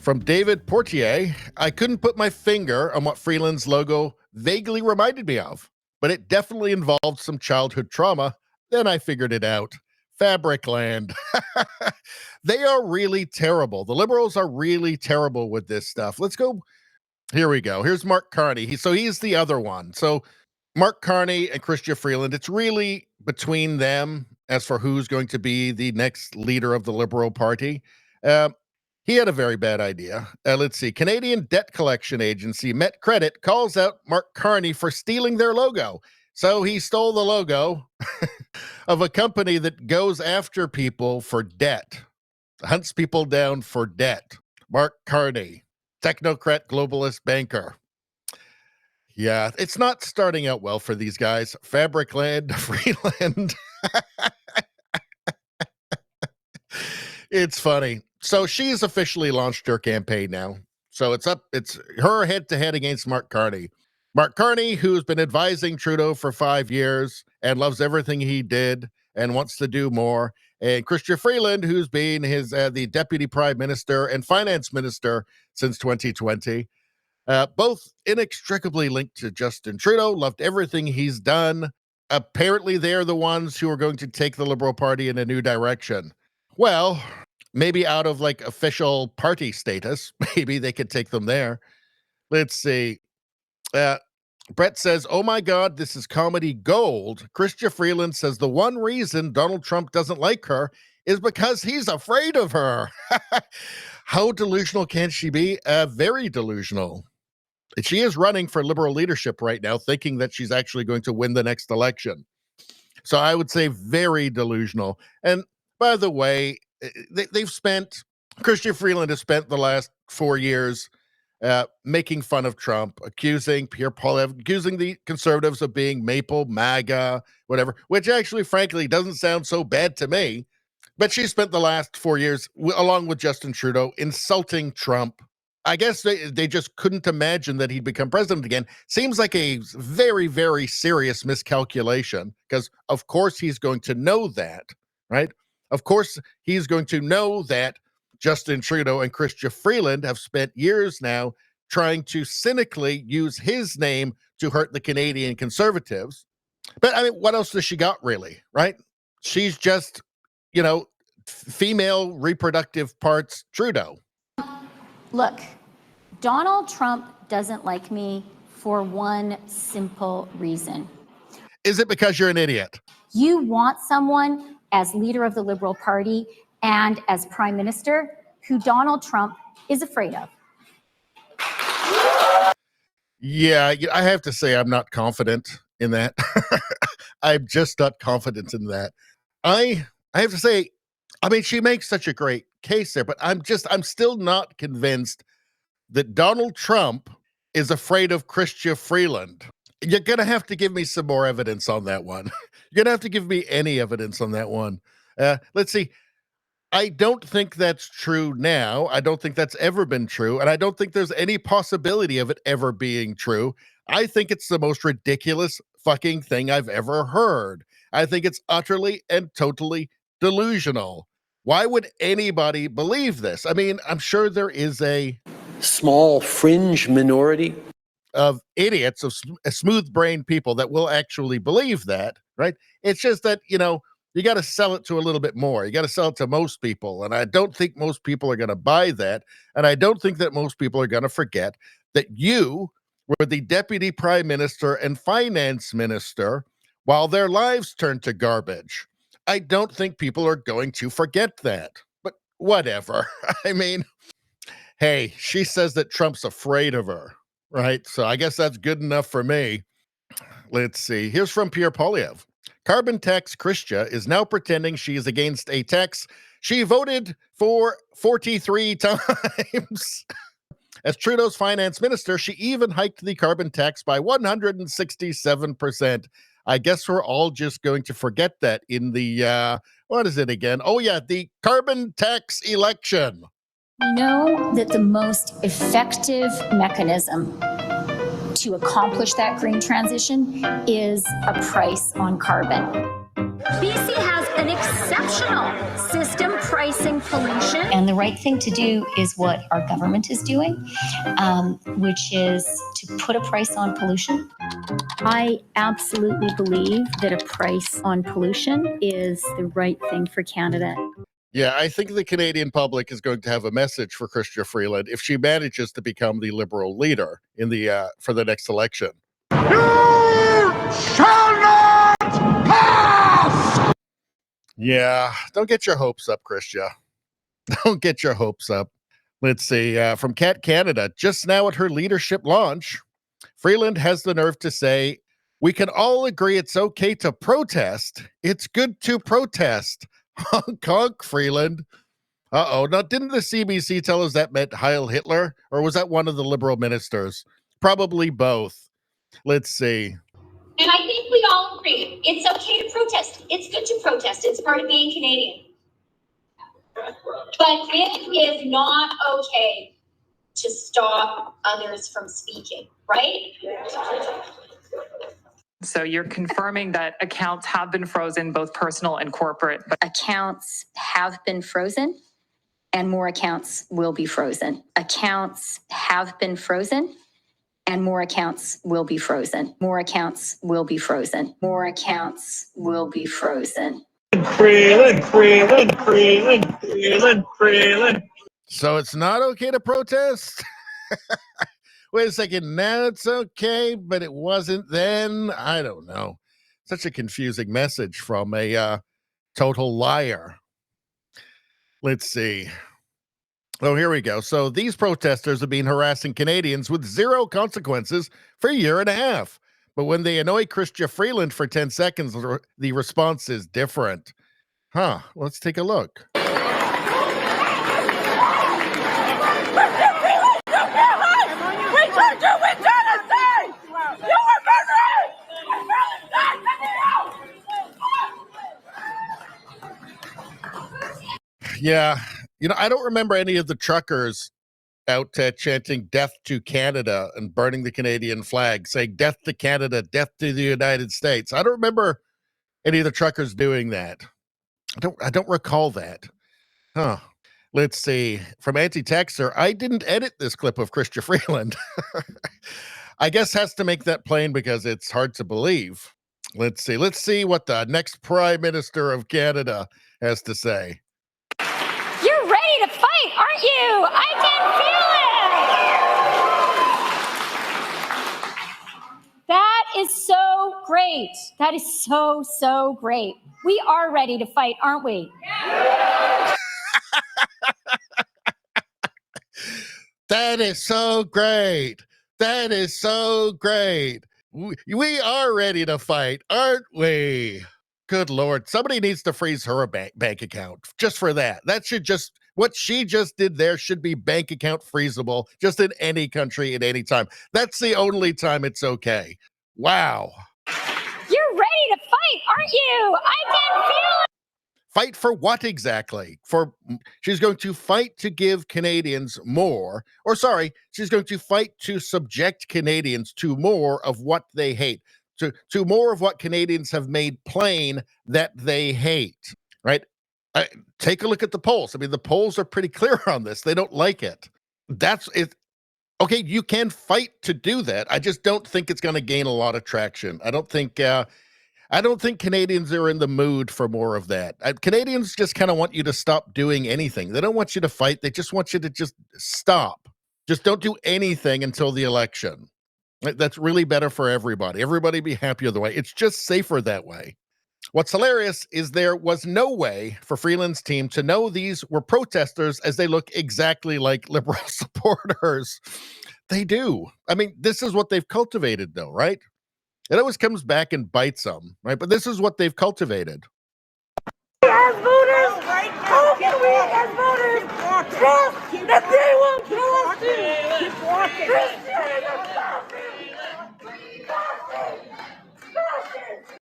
From David Portier, I couldn't put my finger on what Freeland's logo vaguely reminded me of, but it definitely involved some childhood trauma. Then I figured it out. Fabricland. They are really terrible. The liberals are really terrible with this stuff. Let's go. Here we go. Here's Mark Carney. He's the other one. So Mark Carney and Chrystia Freeland, it's really between them as for who's going to be the next leader of the Liberal Party. He had a very bad idea. Let's see. Canadian debt collection agency Met Credit calls out Mark Carney for stealing their logo. So he stole the logo of a company that goes after people for debt, hunts people down for debt. Mark Carney, technocrat globalist banker. Yeah, it's not starting out well for these guys. Fabricland, Freeland. It's funny. So she's officially launched her campaign now. So it's her head-to-head against Mark Carney. Mark Carney, who's been advising Trudeau for 5 years and loves everything he did and wants to do more. And Chrystia Freeland, who's been the deputy prime minister and finance minister since 2020. Both inextricably linked to Justin Trudeau, loved everything he's done. Apparently, they're the ones who are going to take the Liberal Party in a new direction. Well, maybe out of like official party status, maybe they could take them there. Let's see. Brett says, oh my God, this is comedy gold. Chrystia Freeland says the one reason Donald Trump doesn't like her is because he's afraid of her. How delusional can she be? Very delusional. She is running for Liberal leadership right now, thinking that she's actually going to win the next election. So I would say very delusional. And by the way, Chrystia Freeland has spent the last 4 years making fun of Trump, accusing Pierre Poilievre, accusing the conservatives of being Maple, MAGA, whatever, which actually, frankly, doesn't sound so bad to me. But she spent the last 4 years, along with Justin Trudeau, insulting Trump. I guess they just couldn't imagine that he'd become president again. Seems like a very, very serious miscalculation, because of course he's going to know that, right? Of course he's going to know that Justin Trudeau and Chrystia Freeland have spent years now trying to cynically use his name to hurt the Canadian Conservatives. But I mean, what else does she got, really, right? She's just, female reproductive parts Trudeau. Look, Donald Trump doesn't like me for one simple reason. Is it because you're an idiot? You want someone as leader of the Liberal Party and as prime minister who Donald Trump is afraid of. Yeah, I have to say I'm not confident in that. I'm just not confident in that. I have to say, I mean, she makes such a great case there, but I'm still not convinced that Donald Trump is afraid of Chrystia Freeland. You're going to have to give me some more evidence on that one. You're going to have to give me any evidence on that one. Let's see. I don't think that's true now. I don't think that's ever been true. And I don't think there's any possibility of it ever being true. I think it's the most ridiculous fucking thing I've ever heard. I think it's utterly and totally delusional. Why would anybody believe this? I mean, I'm sure there is a small fringe minority of idiots, of smooth-brained people that will actually believe that, right? It's just that, you got to sell it to a little bit more. You got to sell it to most people. And I don't think most people are going to buy that. And I don't think that most people are going to forget that you were the deputy prime minister and finance minister while their lives turned to garbage. I don't think people are going to forget that. But whatever. I mean, hey, she says that Trump's afraid of her, right? So I guess that's good enough for me. Let's see. Here's from Pierre Poilievre. Carbon tax Chrystia is now pretending she is against a tax she voted for 43 times. As Trudeau's finance minister, she even hiked the carbon tax by 167%. I guess we're all just going to forget that in the, what is it again? Oh, yeah, the carbon tax election. We know that the most effective mechanism to accomplish that green transition is a price on carbon. BC has an exceptional system price pricing pollution. And the right thing to do is what our government is doing, which is to put a price on pollution. I absolutely believe that a price on pollution is the right thing for Canada. Yeah, I think the Canadian public is going to have a message for Chrystia Freeland if she manages to become the Liberal leader in the for the next election. You shall not pass! Yeah, don't get your hopes up, Chrystia. Don't get your hopes up. Let's see, from Cat Canada, just now at her leadership launch, Freeland has the nerve to say, "We can all agree it's okay to protest. It's good to protest." Honk, honk, Freeland. Uh-oh. Now, didn't the CBC tell us that meant Heil Hitler? Or was that one of the Liberal ministers? Probably both. Let's see. And I think we all agree, it's okay to protest. It's good to protest. It's part of being Canadian. But it is not okay to stop others from speaking, right? So you're confirming that accounts have been frozen, both personal and corporate. Accounts have been frozen, and more accounts will be frozen. Accounts have been frozen, and more accounts will be frozen. More accounts will be frozen. More accounts will be frozen. Freeland, Freeland, Freeland, Freeland, Freeland. So it's not okay to protest? Wait a second, now it's okay, but it wasn't then? I don't know. Such a confusing message from a total liar. Let's see. Oh, here we go. So these protesters have been harassing Canadians with zero consequences for a year and a half. But when they annoy Chrystia Freeland for 10 seconds, the response is different. Huh, let's take a look. Yeah, I don't remember any of the truckers out chanting death to Canada and burning the Canadian flag, saying death to Canada, death to the United States. I don't remember any of the truckers doing that. I don't recall that. Huh. Let's see. From Anti-Taxer, I didn't edit this clip of Chrystia Freeland. I guess has to make that plain because it's hard to believe. Let's see. Let's see what the next Prime Minister of Canada has to say. You're ready to fight, aren't you? I can feel it. That is so great. That is so, so great. We are ready to fight, aren't we? That is so great. That is so great. We are ready to fight, aren't we? Good Lord. Somebody needs to freeze her a bank account just for that. That should just, what she just did there should be bank account freezable just in any country at any time. That's the only time it's okay. Wow. You're ready to fight, aren't you? I can feel it. Fight for what exactly? She's going to fight to give Canadians more, she's going to fight to subject Canadians to more of what they hate, to more of what Canadians have made plain that they hate, right? Take a look at the polls. I mean, the polls are pretty clear on this. They don't like it. That's it. Okay, you can fight to do that. I just don't think it's going to gain a lot of traction. I don't think Canadians are in the mood for more of that. Canadians just kind of want you to stop doing anything. They don't want you to fight. They just want you to just stop. Just don't do anything until the election. That's really better for everybody. Everybody be happier the way. It's just safer that way. What's hilarious is there was no way for Freeland's team to know these were protesters as they look exactly like Liberal supporters. They do. I mean, this is what they've cultivated though, right? It always comes back and bites them, right? But this is what they've cultivated. As voters, how can we as voters trust that they will kill us too?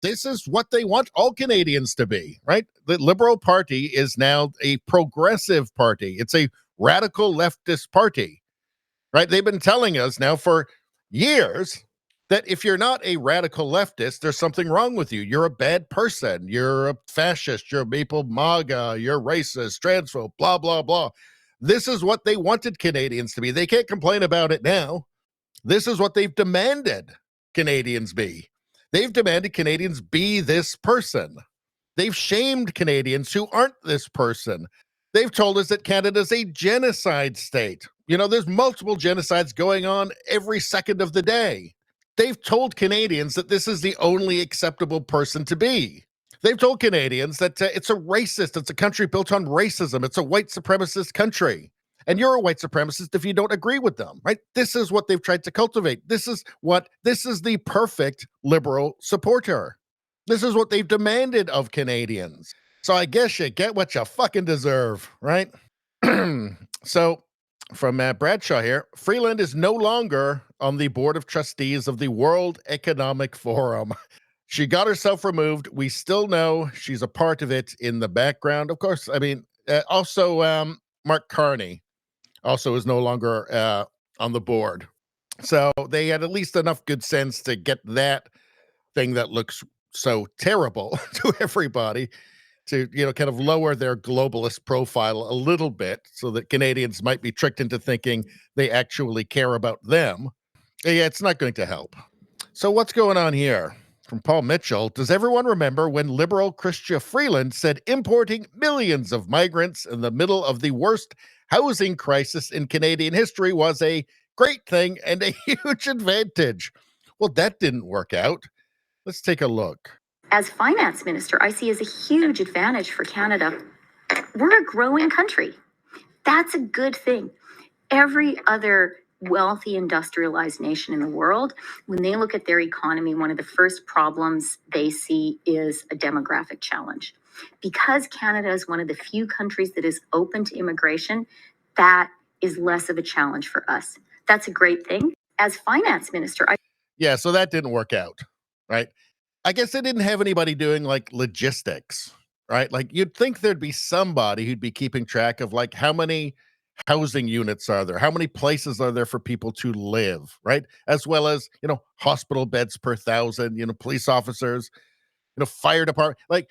This is what they want all Canadians to be, right? The Liberal Party is now a progressive party. It's a radical leftist party, right? They've been telling us now for years that if you're not a radical leftist, there's something wrong with you. You're a bad person. You're a fascist. You're a maple MAGA. You're racist, transphobe, blah, blah, blah. This is what they wanted Canadians to be. They can't complain about it now. This is what they've demanded Canadians be. They've demanded Canadians be this person. They've shamed Canadians who aren't this person. They've told us that Canada's a genocide state. You know, there's multiple genocides going on every second of the day. They've told Canadians that this is the only acceptable person to be. They've told Canadians that it's a racist, it's a country built on racism, it's a white supremacist country. And you're a white supremacist if you don't agree with them, right? This is what they've tried to cultivate. This is the perfect liberal supporter. This is what they've demanded of Canadians. So I guess you get what you fucking deserve, right? So from Bradshaw here, Freeland is no longer on the board of trustees of the World Economic Forum. She got herself removed. We still know she's a part of it in the background. Of course, I mean, also Mark Carney also is no longer on the board. So they had at least enough good sense to get that thing that looks so terrible to everybody to, you know, kind of lower their globalist profile a little bit so that Canadians might be tricked into thinking they actually care about them. Yeah, it's not going to help. So what's going on here? From Paul Mitchell, does everyone remember when liberal Chrystia Freeland said importing millions of migrants in the middle of the worst housing crisis in Canadian history was a great thing and a huge advantage? Well, that didn't work out. Let's take a look. As finance minister, I see as a huge advantage for Canada. We're a growing country. That's a good thing. Every other wealthy industrialized nation in the world, when they look at their economy, one of the first problems they see is a demographic challenge. Because Canada is one of the few countries that is open to immigration, that is less of a challenge for us. That's a great thing. As finance minister, Yeah, so that didn't work out, right? I guess they didn't have anybody doing like logistics, right? Like you'd think there'd be somebody who'd be keeping track of like how many housing units are there, how many places are there for people to live, right? As well as, you know, hospital beds per 1,000, you know, police officers, you know, fire department, like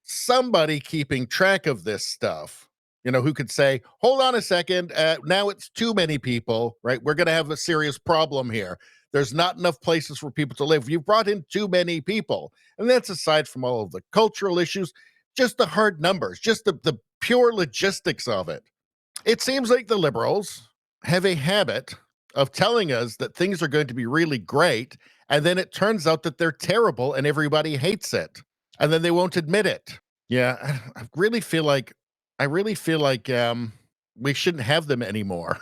somebody keeping track of this stuff, you know, who could say, hold on a second, now it's too many people, right? We're going to have a serious problem here. There's not enough places for people to live. You've brought in too many people. And that's aside from all of the cultural issues, just the hard numbers, just the pure logistics of it. It seems like the Liberals have a habit of telling us that things are going to be really great, and then it turns out that they're terrible and everybody hates it, and then they won't admit it. Yeah, I really feel like we shouldn't have them anymore.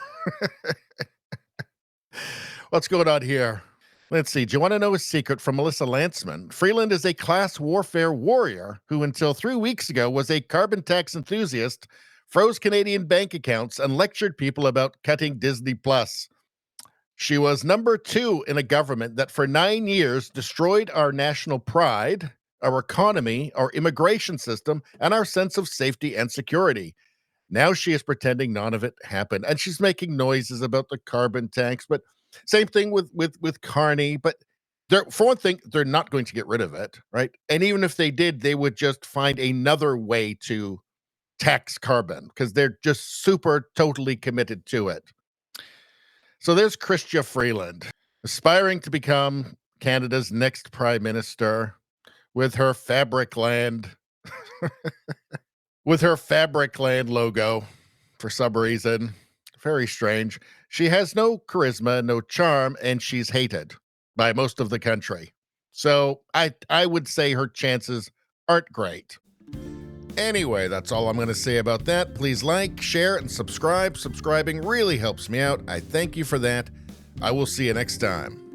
What's going on here? Let's see. Do you want to know a secret from Melissa Lanceman? Freeland is a class warfare warrior who until 3 weeks ago was a carbon tax enthusiast, froze Canadian bank accounts, and lectured people about cutting Disney+. She was number 2 in a government that for 9 years destroyed our national pride, our economy, our immigration system, and our sense of safety and security. Now she is pretending none of it happened, and she's making noises about the carbon tax, but same thing with Carney, but for one thing, they're not going to get rid of it, right? And even if they did, they would just find another way to tax carbon because they're just super totally committed to it. So there's Chrystia Freeland, aspiring to become Canada's next prime minister with her Fabricland, with her Fabricland logo for some reason. Very strange. She has no charisma, no charm, and she's hated by most of the country. So I would say her chances aren't great. Anyway, that's all I'm going to say about that. Please like, share, and subscribe. Subscribing really helps me out. I thank you for that. I will see you next time.